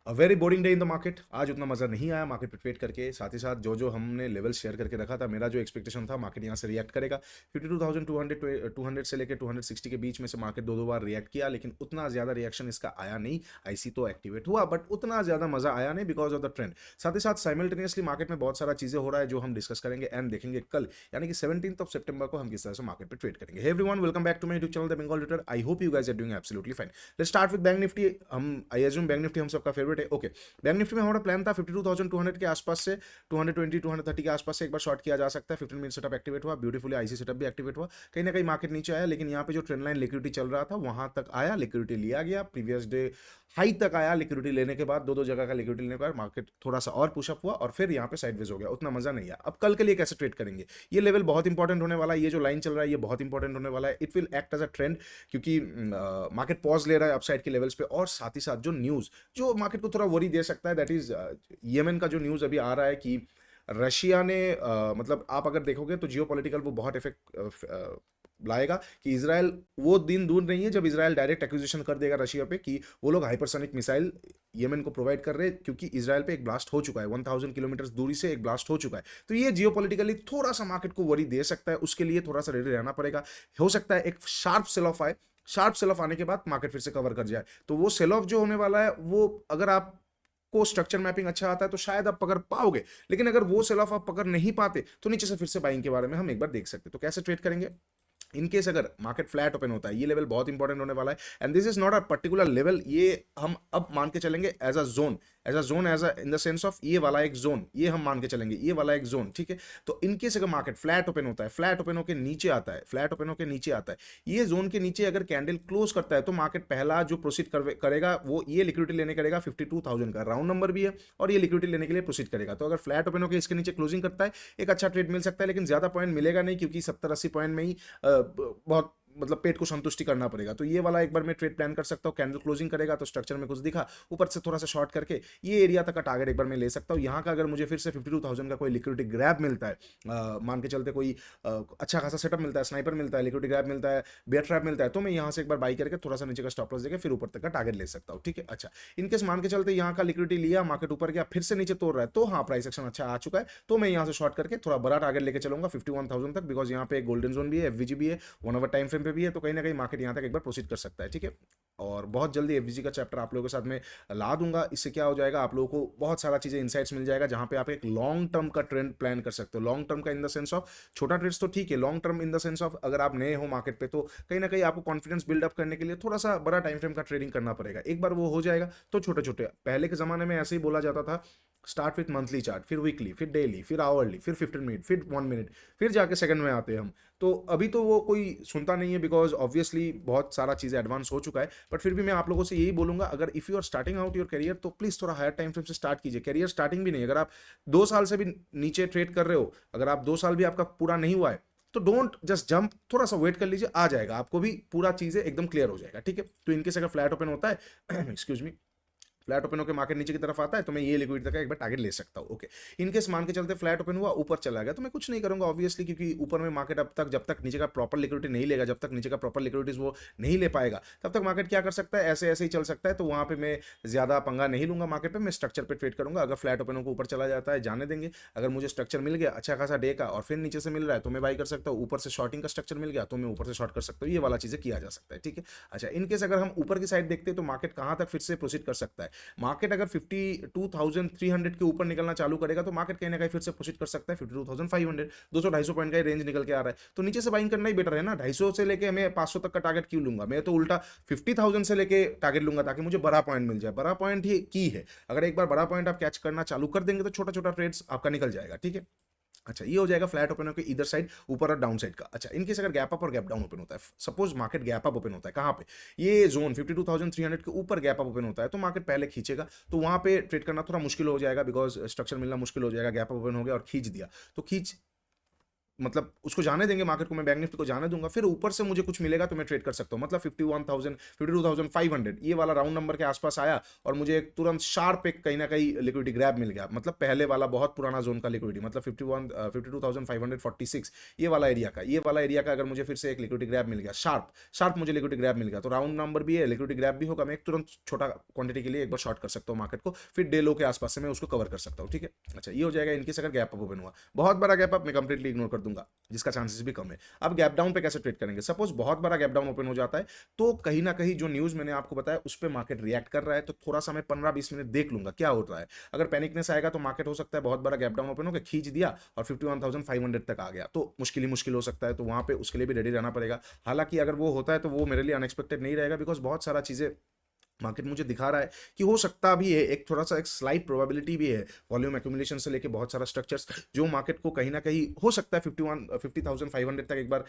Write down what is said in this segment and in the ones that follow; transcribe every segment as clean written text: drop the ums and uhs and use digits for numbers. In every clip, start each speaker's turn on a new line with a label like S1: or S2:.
S1: Very boring day in the market. आज उतना मजा नहीं आया मार्केट पे ट्रेड करके। साथ ही साथ जो जो हमने लेवल शेयर करके रखा था, मेरा जो एक्सपेक्टेशन था मार्केट यहाँ से रिएक्ट करेगा 52,200 200 से लेकर 260 के बीच में से मार्केट दो दो बार रिएक्ट किया, लेकिन उतना ज्यादा रिएक्शन इसका आया नहीं। आईसी तो एक्टिवेट हुआ बट उतना ज्यादा मजा आया नहीं बिकॉज ऑफ द ट्रेंड। साथ ही साथ साइमल्टेनियसली मार्केट में बहुत सारा चीजें हो रहा है जो हम डिस्कस करेंगे एंड देखेंगे कल, यानी कि 17 सितंबर को हम किस तरह से मार्केट पे ट्रेड करेंगे। Hey everyone, welcome back to my YouTube channel the Bengal trader. I hope you guys are doing absolutely fine. Let's start with bank Nifty. हम आई एज्यूम बैंक निफ्टी हम सबका फेवरेट है। ओके, बैंक निफ्टी में हमारा plan था 52,200 के आसपास से 220 230 के आसपास से एक बार शॉर्ट किया जा सकता है। 15 मिनट सेटअप एक्टिवेट हुआ, ब्यूटीफुली आईसी सेटअप भी एक्टिवेट हुआ। कहीं ना कहीं मार्केट नीचे आया, लेकिन यहाँ पे जो ट्रेंड लाइन लिक्विडिटी चल रहा था वहां तक आया, लिक्विडिटी लिया गया, प्रीवियस डे हाई तक आया। लिक्विडिटी लेने के बाद दो दो जगह का लिक्विडिटी लेने के बाद मार्केट थोड़ा सा और पुशअप हुआ और फिर यहाँ पे साइडवेज हो गया। उतना मजा नहीं आया। अब कल के लिए कैसे ट्रेड करेंगे, ये लेवल बहुत इंपॉर्टेंट होने वाला है। ये जो लाइन चल रहा है ये बहुत इंपॉर्टेंट होने वाला है। It will act as a trend, क्योंकि मार्केट पॉज ले रहा है अपसाइड के लेवल्स पे। और साथ ही साथ जो न्यूज जो मार्केट को थोड़ा वरी दे सकता है, दैट इज यमन का जो न्यूज अभी आ रहा है कि रशिया ने मतलब आप अगर देखोगे तो जियो पॉलिटिकल वो बहुत इफेक्ट लाएगा कि इसराइल, वो दिन दूर नहीं है जब इसराइल डायरेक्ट एक्विजिशन कर देगा रशिया पे कि वो लोग हाइपरसोनिक मिसाइल यमन को प्रोवाइड कर रहे हैं, क्योंकि इसराइल पे एक ब्लास्ट हो चुका है, 1000 किलोमीटर दूरी से एक ब्लास्ट हो चुका है। तो ये जियो पॉलिटिकली थोड़ा सा मार्केट को वरी दे सकता है, उसके लिए थोड़ा सा रेडी रहना पड़ेगा। हो सकता है एक शार्प सेल ऑफ आए, शार्प सेल ऑफ आने के बाद मार्केट फिर से कवर कर जाए। तो वो सेल ऑफ जो होने वाला है वो, अगर आप को स्ट्रक्चर मैपिंग अच्छा आता है तो शायद आप पकड़ पाओगे, लेकिन अगर वो सेल ऑफ आप पकड़ नहीं पाते तो नीचे से फिर से बाइंग के बारे में हम एक बार देख सकते हैं। तो कैसे ट्रेड करेंगे इनकेस अगर मार्केट फ्लैट ओपन होता है, ये लेवल बहुत इंपॉर्टेंट होने वाला है। And this is not a particular level, ये हम अब मान के चलेंगे as a zone, as a zone, as a in the sense of ये वाला एक जोन, ये हम मान के चलेंगे ये वाला एक जोन, ठीक है। तो इनकेस अगर मार्केट फ्लैट ओपन होता है, फ्लैट ओपन होकर नीचे आता है, फ्लैट ओपन होकर नीचे आता है, ये जोन के नीचे अगर कैंडल क्लोज करता है तो मार्केट पहला जो प्रोसीड करेगा वो ये लिक्विडिटी लेने करेगा 52,000 का राउंड नंबर भी है, और ये लिक्विडिटी लेने के लिए प्रोसीड करेगा। तो अगर फ्लैट ओपन होकर इसके नीचे क्लोजिंग करता है, एक अच्छा ट्रेड मिल सकता है, लेकिन ज्यादा पॉइंट मिलेगा नहीं, क्योंकि 70-80 पॉइंट में ही बहुत मतलब पेट को संतुष्टि करना पड़ेगा। तो ये वाला एक बार मैं ट्रेड प्लान कर सकता हूँ। कैंडल क्लोजिंग करेगा तो स्ट्रक्चर में कुछ दिखा, ऊपर से थोड़ा सा शॉर्ट करके ये एरिया तक का टारगेट एक बार मैं ले सकता हूँ। यहाँ का अगर मुझे फिर से 52,000 का कोई लिक्विडिटी ग्रैब मिलता है, मान के चलते कोई अच्छा खासा सेटअप मिलता है, स्नाइपर मिलता है, लिक्विडिटी ग्रैब मिलता है, बेयर ट्रैप मिलता है, तो मैं यहाँ से एक बार बाई करके थोड़ा सा नीचे का स्टॉप लॉस देकर फिर ऊपर तक का टारगेट ले सकता हूँ, ठीक है। अच्छा, इनकेस मान के चलते यहाँ का लिक्विडिटी लिया, मार्केट ऊपर गया, फिर से नीचे तोड़ रहा है, तो हाँ प्राइस एक्शन अच्छा आ चुका है, तो मैं यहाँ से शॉर्ट करके थोड़ा बड़ा टारगेट लेके चलूंगा 51,000 तक, बिकॉज यहाँ पे गोल्डन जोन भी है, एफवीजी भी है, 1 आवर टाइम फ्रेम पे भी है। तो कहीं ना कहीं मार्केट यहाँ तक एक बार प्रोसीड कर सकता है, ठीक है। और बहुत जल्दी एफवीजी का चैप्टर आप लोगों के साथ में ला दूंगा। इससे क्या हो जाएगा, आप लोगों को बहुत सारा चीजें इनसाइट्स मिल जाएगा, जहां पे आप एक लॉन्ग टर्म का ट्रेंड प्लान कर सकते हो। लॉन्ग टर्म का इन द सेंस ऑफ छोटा ट्रेड्स तो ठीक है, long term in the sense of अगर आप नए हो मार्केट पे तो कहीं ना कहीं आपको कॉन्फिडेंस बिल्डअप करने के लिए थोड़ा सा बड़ा टाइम फ्रेम का ट्रेडिंग करना पड़ेगा। एक बार वो हो जाएगा तो छोटे छोटे, पहले के जमाने में ऐसे ही बोला जाता था, स्टार्ट विथ मंथली चार्ट, फिर वीकली, फिर डेली, फिर आवरली, फिर 15 मिनट, फिर 1 मिनट, फिर जाके सेकंड में आते हैं हम। तो अभी तो वो कोई सुनता नहीं है, बिकॉज ऑब्वियसली बहुत सारा चीज़ें एडवांस हो चुका है। बट फिर भी मैं आप लोगों से यही बोलूंगा, अगर if you are starting out your career तो प्लीज़ थोड़ा हायर टाइम फ्रेम से स्टार्ट कीजिए। करियर स्टार्टिंग भी नहीं, अगर आप 2 साल से भी नीचे ट्रेड कर रहे हो, अगर आप 2 साल भी आपका पूरा नहीं हुआ है, तो डोंट जस्ट जंप, थोड़ा सा वेट कर लीजिए, आ जाएगा, आपको भी पूरा चीज़ें एकदम क्लियर हो जाएगा, ठीक है। तो इनकेस अगर फ्लैट ओपन होता है एक्सक्यूज मी, फ्लैट ओपन होकर मार्केट नीचे की तरफ आता है, तो मैं ये लिक्विडिटी का एक बार टारगेट ले सकता हूँ, ओके। इनकेस मान के चलते फ्लैट ओपन हुआ, ऊपर चला गया, तो मैं कुछ नहीं करूंगा ऑब्वियसली, क्योंकि ऊपर में मार्केट अब तक जब तक नीचे का प्रॉपर लिक्विडिटी नहीं लेगा, जब तक नीचे का प्रॉपर लिक्विडिटीज वो नहीं ले पाएगा, तब तक मार्केट क्या कर सकता है, ऐसे ऐसे ही चल सकता है। तो वहां पे मैं ज्यादा पंगा नहीं लूंगा मार्केट पे, मैं स्ट्रक्चर पे ट्रेड करूंगा। अगर फ्लैट ओपन होकर ऊपर चला जाता है जाने देंगे, अगर मुझे स्ट्रक्चर मिल गया अच्छा खासा डे का और फिर नीचे से मिल रहा है तो मैं बाई कर सकता हूँ। ऊपर से शॉर्टिंग का स्ट्रक्चर मिल गया तो मैं ऊपर से शॉर्ट कर सकता हूँ। ये वाला चीजें किया जा सकता है, ठीक है। अच्छा, इनकेस अगर हम ऊपर की साइड देखते हैं तो मार्केट कहां तक फिर से प्रोसीड कर सकता है। मार्केट अगर 52,300 के ऊपर निकलना चालू करेगा तो मार्केट कहीं ना कहीं फिर से प्रोसीड कर सकता है 52,500, 200-250 पॉइंट का रेंज निकल के आ रहा है। तो नीचे से बाइंग करना ही बेटर है ना। 250 से लेके मैं 500 तक का टारगेट क्यों लूंगा, मैं तो उल्टा 50,000 से लेके टारगेट लूंगा, ताकि मुझे बड़ा पॉइंट मिल जाए। बड़ा पॉइंट ही की है, अगर एक बार बड़ा पॉइंट आप कैच करना चालू कर देंगे तो छोटा छोटा ट्रेड्स आपका निकल जाएगा, ठीक है। अच्छा, ये हो जाएगा फ्लैट ओपन होकर इधर साइड, ऊपर और डाउन साइड का। अच्छा, इनकेस अगर गैप अप और गैप डाउन ओपन होता है, suppose market gap up open होता है कहां पे, ये जोन 52,300 के ऊपर गैप अप ओपन होता है, तो मार्केट पहले खींचेगा, तो वहां पे ट्रेड करना थोड़ा मुश्किल हो जाएगा, बिकॉज स्ट्रक्चर मिलना मुश्किल हो जाएगा। गैप अप ओपन हो गया और खींच दिया, तो खींच मतलब उसको जाने देंगे, मार्केट को मैं बैंक निफ्टी को जाने दूंगा, फिर ऊपर से मुझे कुछ मिलेगा तो मैं ट्रेड कर सकता हूँ। मतलब 51,000 52,500 ये वाला राउंड नंबर के आसपास आया और मुझे एक तुरंत शार्प एक कहीं ना कहीं लिक्विडिटी ग्रैब मिल गया, मतलब पहले वाला बहुत पुराना जोन का लिक्विडिटी, मतलब 52,546 ये वाला एरिया का अगर मुझे फिर से एक लिक्विडिटी ग्रैब मिल गया, शार्प शार्प मुझे लिक्विडिटी ग्रैब मिल गया, तो राउंड नंबर भी है, लिक्विडिटी ग्रैब भी होगा, मैं एक तुरंत छोटा क्वांटिटी के लिए एक बार शॉर्ट कर सकता हूँ मार्केट को, फिर डे लो के आसपास से मैं उसको कवर कर सकता हूँ। ठीक है, अच्छा ये हो जाएगा इनकेस अगर गैप अप ओपन हुआ। बहुत बड़ा गैप अप मैं कंप्लीटली इग्नोर कर दूंगा, जिसका चांसेस भी कम है। अब गैप डाउन पे कैसे ट्रेड करेंगे? सपोज बहुत बड़ा गैप डाउन ओपन हो जाता है, तो कहीं ना कहीं जो न्यूज मैंने आपको बताया उस पर मार्केट रिएक्ट कर रहा है, तो थोड़ा सा मैं 15-20 मिनट देख लूंगा क्या होता है। अगर पैनिकनेस आएगा तो मार्केट हो सकता है बहुत बड़ा गैप डाउन ओपन होकर खींच दिया और 51,500 तक आ गया, तो मुश्किल ही मुश्किल हो सकता है, तो वहां पे उसके लिए भी रेडी रहना पड़ेगा। हालांकि अगर वो होता है तो वो मेरे लिए अनएक्सपेक्टेड नहीं रहेगा, बिकॉज बहुत सारा चीजें मार्केट मुझे दिखा रहा है कि हो सकता भी है, एक थोड़ा सा एक स्लाइट प्रोबेबिलिटी भी है, वॉल्यूम एक्यूमुलेशन से लेके बहुत सारा स्ट्रक्चर्स जो मार्केट को कहीं ना कहीं हो सकता है 50,500 तक एक बार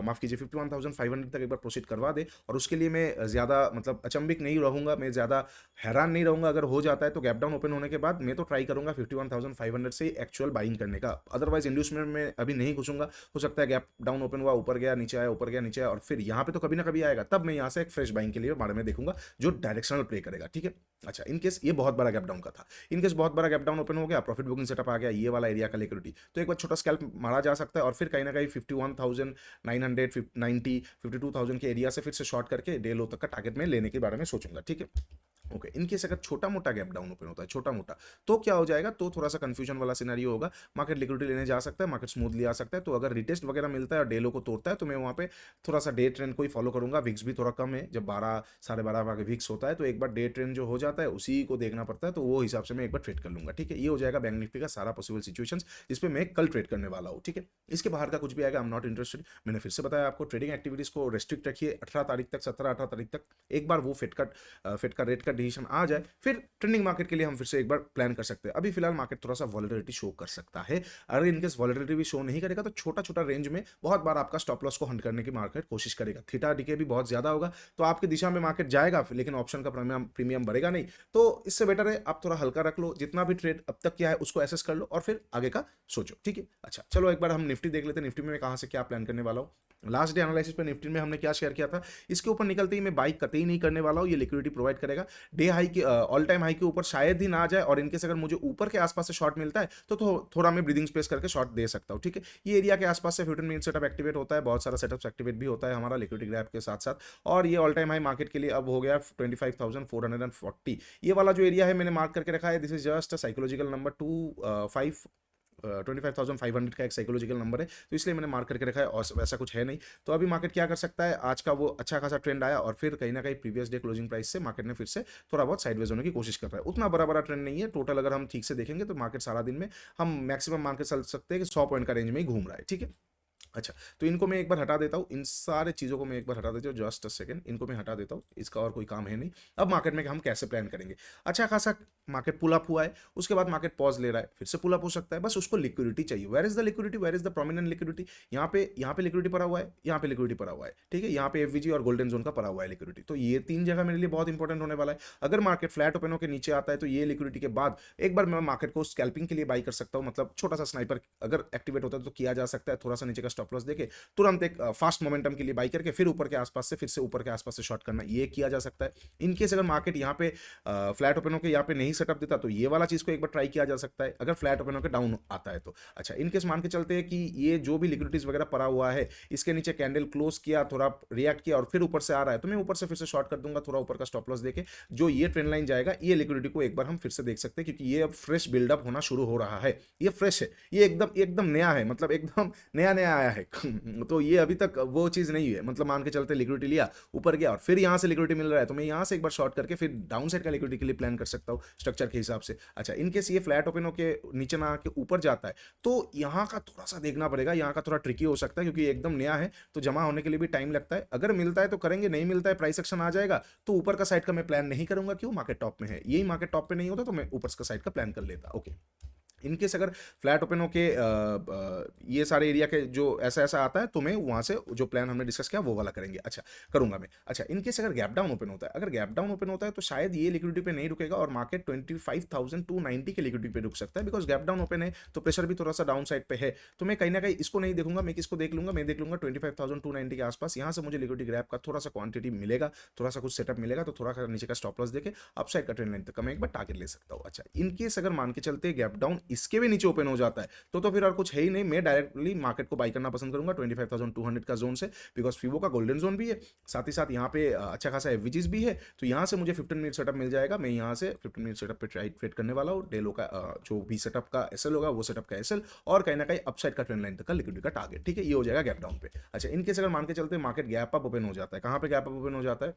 S1: माफ कीजिए 51,500 तक एक बार प्रोसीड करवा दे, और उसके लिए मैं ज्यादा मतलब अचंभित नहीं रहूंगा, मैं ज्यादा हैरान नहीं रहूंगा अगर हो जाता है। तो गैप डाउन ओपन होने के बाद मैं तो ट्राई करूंगा 51,500 से एक्चुअल बाइंग करने का, अदरवाइज इंड्यूसमेंट में अभी नहीं घुसूंगा। हो सकता है गैप डाउन ओपन हुआ, ऊपर गया नीचे आया, ऊपर गया नीचे आया, और फिर यहाँ पे तो कभी ना कभी आएगा, तब मैं यहाँ से एक फ्रेश बाइंग के लिए बारे में देखूंगा जो डायरेक्शनल प्ले करेगा। ठीक है, अच्छा इनकेस ये बहुत बड़ा गैप डाउन का था, इनकेस बहुत बड़ा गैप डाउन ओपन हो गया, प्रॉफिट बुकिंग सेटअप आ गया, ये वाला एरिया का लिक्विडिटी, तो एक बार छोटा स्कैल्प मारा जा सकता है, और फिर कहीं ना कहीं 51,900 90 52,000 के एरिया से फिर से शॉर्ट करके डे लो तक का टारगेट में लेने के बारे में सोचूंगा। ठीक है, ओके इनकेस अगर छोटा मोटा गैप डाउन ओपन होता है, छोटा मोटा, तो क्या हो जाएगा, तो थोड़ा सा कंफ्यूजन वाला सिनेरियो होगा, मार्केट लिक्विडिटी लेने जा सकता है, मार्केट स्मूथली आ सकता है, तो अगर रिटेस्ट वगैरह मिलता है और डे लो को तोड़ता है तो मैं वहां पे थोड़ा सा डे ट्रेंड को ही फॉलो करूंगा। विक्स भी थोड़ा कम है, जब 12 12.5 के विक्स होता है तो एक बार डे ट्रेंड जो हो जाता है उसी को देखना पड़ता है, तो वो हिसाब से मैं एक बार ट्रेड कर लूंगा। ठीक है, ये हो जाएगा बैंक निफ्टी का सारा पॉसिबल सिचुएशंस जिसपे मैं कल ट्रेड करने वाला हूँ। ठीक है, इसके बाहर का कुछ भी आएगा आई एम नॉट इंटरेस्टेड। मैंने फिर से बताया आपको, ट्रेडिंग एक्टिविटीज को रेस्ट्रिक्ट रखिए 18 तारीख तक, 17-18 तारीख तक, एक बार वो फेड का रेट का डिसीजन आ जाए, फिर ट्रेंडिंग मार्केट के लिए हम फिर से एक बार प्लान कर सकते हैं। अभी फिलहाल मार्केट थोड़ा सा वॉलेटिलिटी शो कर सकता है, अगर इनकेस वॉलेटिलिटी भी शो नहीं करेगा तो छोटा छोटा रेंज में बहुत बार आपका स्टॉप लॉस को हंट करने की मार्केट कोशिश करेगा। थीटा डीके भी बहुत ज्यादा होगा तो आपकी दिशा में मार्केट जाएगा, लेकिन ऑप्शन का प्रीमियम बढ़ेगा नहीं, तो इससे बेटर है आप थोड़ा हल्का रख लो, जितना भी ट्रेड अब तक किया है उसको एसेस कर लो और फिर आगे का सोचो। ठीक है, अच्छा चलो एक बार हम निफ्टी देख लेते हैं, निफ्टी में मैं कहां से क्या प्लान करने वाला हूँ। लास्ट डे एनालिसिस पे निफ्टी में हमने क्या शेयर किया था, इसके ऊपर निकलते ही मैं बाइक कतई नहीं करने वाला हूँ, ये लिक्विडिटी प्रोवाइड करेगा, डे हाई के ऑल टाइम हाई के ऊपर शायद ही ना आ जाए, और इनकेस अगर मुझे ऊपर के आसपास से शॉर्ट मिलता है तो थोड़ा मैं ब्रीदिंग स्पेस करके शॉर्ट दे सकता हूँ। ठीक है, ये एरिया के आसपास से 15 मिनट सेटअप एक्टिवेट होता है, बहुत सारा सेटअप एक्टिवेट भी होता है हमारा लिक्विडिटी ग्रैब के साथ साथ, और ये ऑल टाइम हाई मार्केट के लिए अब हो गया 25,440। ये वाला जो एरिया है मैंने मार्क करके रखा है, this is just psychological number 25,500 का एक साइकोलॉजिकल नंबर है, तो इसलिए मैंने मार्क करके रखा है, और वैसा कुछ है नहीं। तो अभी मार्केट क्या कर सकता है, आज का वो अच्छा खासा ट्रेंड आया और फिर कहीं ना कहीं प्रीवियस डे क्लोजिंग प्राइस से मार्केट ने फिर से थोड़ा बहुत साइडवेज होने की कोशिश कर रहा है, उतना बड़ा बड़ा ट्रेंड नहीं है टोटल, अगर हम ठीक से देखेंगे तो मार्केट सारा दिन में हम मैक्सिमम मान के चल सकते हैं कि 100 पॉइंट का रेंज में ही घूम रहा है। ठीक है, अच्छा तो इनको मैं एक बार हटा देता हूँ, इन सारे चीज़ों को मैं एक बार हटा देता हूँ, जस्ट अ सेकंड, इनको मैं हटा देता हूँ, इसका और कोई काम है नहीं। अब मार्केट में हम कैसे प्लान करेंगे, अच्छा खासा मार्केट पुल अप हुआ है, उसके बाद मार्केट पॉज ले रहा है, फिर से पुल अप हो सकता है, बस उसको लिक्विडिटी चाहिए। Where is the liquidity, where is the prominent liquidity, यहाँ पे लिक्विडिटी पड़ा हुआ है, यहाँ पे लिक्विडिटी पड़ा हुआ है। ठीक है, यहाँ पे एफवीजी और गोल्डन जोन का पड़ा हुआ है लिक्विडिटी, तो ये तीन जगह मेरे लिए बहुत इंपॉर्टेंट होने वाला है। अगर मार्केट फ्लैट ओपन होकर नीचे आता है तो ये लिक्विडिटी के बाद एक बार मैं मार्केट को स्कैल्पिंग के लिए बाई कर सकता हूँ, मतलब छोटा सा स्नाइपर अगर एक्टिवेट होता है तो किया जा सकता है, थोड़ा सा नीचे का स्टॉप लॉस देके तुरंत एक फास्ट मोमेंटम के लिए बाई करके फिर ऊपर के आसपास से फिर से ऊपर के आसपास से शॉर्ट करना, ये किया जा सकता है। इनकेस अगर मार्केट यहाँ पे फ्लैट ओपन होकर यहाँ पे नहीं सेटअप देता तो ये वाला चीज को एक बार ट्राई किया जा सकता है, अगर फ्लैट ओपन होकर डाउन आता है तो। अच्छा इनकेस मान के चलते हैं कि ये जो भी लिक्विडिटीज वगैरह पड़ा हुआ है इसके नीचे कैंडल क्लोज किया, थोड़ा रिएक्ट किया और फिर ऊपर से आ रहा है, तो मैं ऊपर से फिर से शॉर्ट कर दूंगा, थोड़ा ऊपर का स्टॉप लॉस देके जो ये ट्रेंड लाइन जाएगा, ये लिक्विडिटी को एक बार हम फिर से देख सकते हैं, क्योंकि ये अब फ्रेश बिल्डअप होना शुरू हो रहा है, ये फ्रेश है, ये एकदम एकदम नया है, मतलब एकदम नया नया आया है तो ये अभी तक वो चीज नहीं है, मतलब मान के चलते लिक्विडिटी लिया ऊपर गया और फिर यहां से लिक्विडिटी मिल रहा है, तो मैं यहां से एक बार शॉर्ट करके फिर डाउन साइड का लिक्विडिटी के लिए प्लान कर सकता हूं स्ट्रक्चर के हिसाब से। अच्छा इनकेस ये फ्लैट ओपन होके नीचे ना आके ऊपर जाता है तो यहाँ का थोड़ा सा देखना पड़ेगा, यहाँ का थोड़ा ट्रिकी हो सकता है क्योंकि एकदम नया है, तो जमा होने के लिए भी टाइम लगता है, अगर मिलता है तो करेंगे, नहीं मिलता है प्राइस एक्शन आ जाएगा तो ऊपर का साइड का मैं प्लान नहीं करूंगा, क्यों, मार्केट टॉप में है, यही मार्केट टॉप पे नहीं होता तो मैं ऊपर का साइड का प्लान कर लेता। ओके इनकेस अगर फ्लैट ओपन होके ये सारे एरिया के जो ऐसा ऐसा आता है तो मैं वहाँ से जो प्लान हमने डिस्कस किया वो वाला करेंगे, अच्छा करूंगा मैं। अच्छा इनकेस अगर गैप डाउन ओपन होता है, अगर गैप डाउन ओपन होता है तो शायद ये लिक्विडिटी पे नहीं रुकेगा और मार्केट 25,290 के लिक्विडिटी पे रुक सकता है, बिकॉज गैप डाउन ओपन है तो प्रेशर भी थोड़ा सा डाउन साइड पे है। तो मैं कहीं ना कहीं इसको नहीं देखूंगा, मैं किसको देख लूंगा, मैं देख लूंगा 25,290 के आसपास, यहाँ से मुझे लिक्विडिटी ग्रैप का थोड़ा सा क्वांटिटी मिलेगा, थोड़ा सा कुछ सेटअप मिलेगा, तो थोड़ा सा नीचे का स्टॉप लॉस देके अपसाइड का ट्रेंड लाइन तक का मैं एक बार टारगेट ले सकता हूँ। अच्छा इनकेस अगर मान के चलते गैप डाउन इसके भी नीचे ओपन हो जाता है तो फिर और कुछ है ही नहीं, मैं डायरेक्टली मार्केट को बाई करना पसंद करूंगा 25,200 का जोन से, बिकॉज फिबो का गोल्डन जोन भी है, साथ ही साथ यहाँ पे अच्छा खासा एवरेजेस भी है। तो यहाँ से मुझे 15 मिनट सेटअप मिल जाएगा, मैं यहाँ से 15 मिनट सेटअप पे ट्रेड करने वाला हूँ, डेलो का जो भी सेटअप का एसएल होगा वो सेटअप का एसएल, और कहीं ना कहीं अपसाइड का ट्रेंड लाइन तक का लिक्विडिटी का टारगेट, ठीक है, ये हो जाएगा गैप डाउन पे। अच्छा इनकेस अगर मान के चलते मार्केट गैप अप ओपन हो जाता है, कहाँ पे गैप अप ओपन हो जाता है,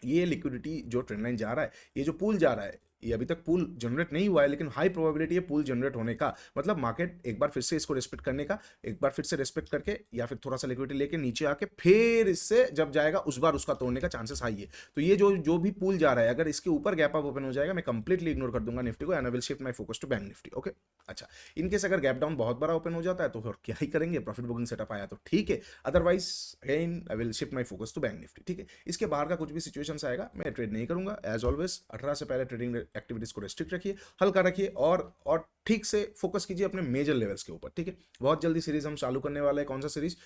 S1: ये लिक्विडिटी जो ट्रेंड लाइन जा रहा है, ये जो पूल जा रहा है, ये अभी तक पूल जनरेट नहीं हुआ है लेकिन हाई प्रोबेबिलिटी है पूल जनरेट होने का, मतलब मार्केट एक बार फिर से इसको रेस्पेक्ट करने का, एक बार फिर से रेस्पेक्ट करके या फिर थोड़ा सा लिक्विडिटी लेके नीचे आके फिर इससे जब जाएगा उस बार उसका तोड़ने का चांसेस हाई है। तो ये जो जो भी पूल जा रहा है अगर इसके ऊपर गैप अप ओपन हो जाएगा, मैं कंप्लीटली इग्नोर कर दूंगा निफ्टी को and I will shift my focus to bank Nifty, okay. अच्छा इनकेस अगर गैप डाउन बहुत बड़ा ओपन हो जाता है तो फिर क्या ही करेंगे, प्रॉफिट बुकिंग सेटअप आया तो ठीक है, otherwise again I will shift my focus to bank Nifty, ठीक है। इसके बाहर का कुछ भी सिचुएशन आएगा मैं ट्रेड नहीं करूंगा, एज ऑलवेज 18 से पहले ट्रेडिंग एक्टिविटीज को रेस्ट्रिक्ट रखिए, हल्का रखिए और ठीक से फोकस कीजिए अपने मेजर लेवल्स के ऊपर, ठीक है। बहुत जल्दी सीरीज हम चालू करने वाले हैं, कौन सा सीरीज,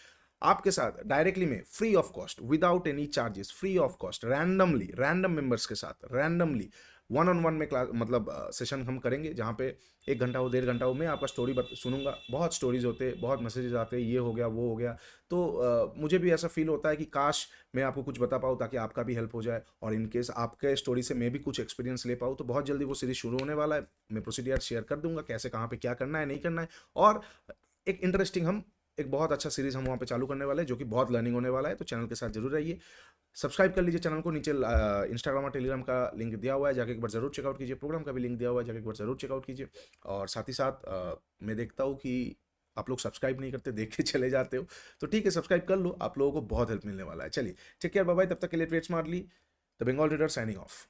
S1: आपके साथ डायरेक्टली में free of cost without any charges, free of cost randomly, random members के साथ रैंडमली वन ऑन वन में क्लास मतलब सेशन हम करेंगे, जहाँ पे 1 घंटा हो 1.5 घंटा हो मैं आपका स्टोरी सुनूंगा, बहुत स्टोरीज होते हैं, बहुत मैसेजेस आते हैं, ये हो गया वो हो गया, तो मुझे भी ऐसा फील होता है कि काश मैं आपको कुछ बता पाऊँ ताकि आपका भी हेल्प हो जाए, और इनकेस आपके स्टोरी से मैं भी कुछ एक्सपीरियंस ले पाऊँ। तो बहुत जल्दी वो सीरीज शुरू होने वाला है, मैं प्रोसीडियर शेयर कर दूंगा कैसे कहाँ पे क्या करना है नहीं करना है, और एक इंटरेस्टिंग हम एक बहुत अच्छा सीरीज हम वहाँ पे चालू करने वाले हैं जो कि बहुत लर्निंग होने वाला है, तो चैनल के साथ जरूर रहिए, सब्सक्राइब कर लीजिए चैनल को, नीचे इंस्टाग्राम और टेलीग्राम का लिंक दिया हुआ है, जाके एक बार जरूर चेकआउट कीजिए, प्रोग्राम का भी लिंक दिया हुआ है, जाके एक बार जरूर चेकआउट कीजिए। और साथ ही साथ मैं देखता हूँ कि आप लोग सब्सक्राइब नहीं करते, देख के चले जाते हो, तो ठीक है सब्सक्राइब कर लो, आप लोगों को बहुत हेल्प मिलने वाला है। चलिए टेक केयर, बाय बाय, तब तक के लिए ट्रेड्स मार ली, the Bengal trader signing of.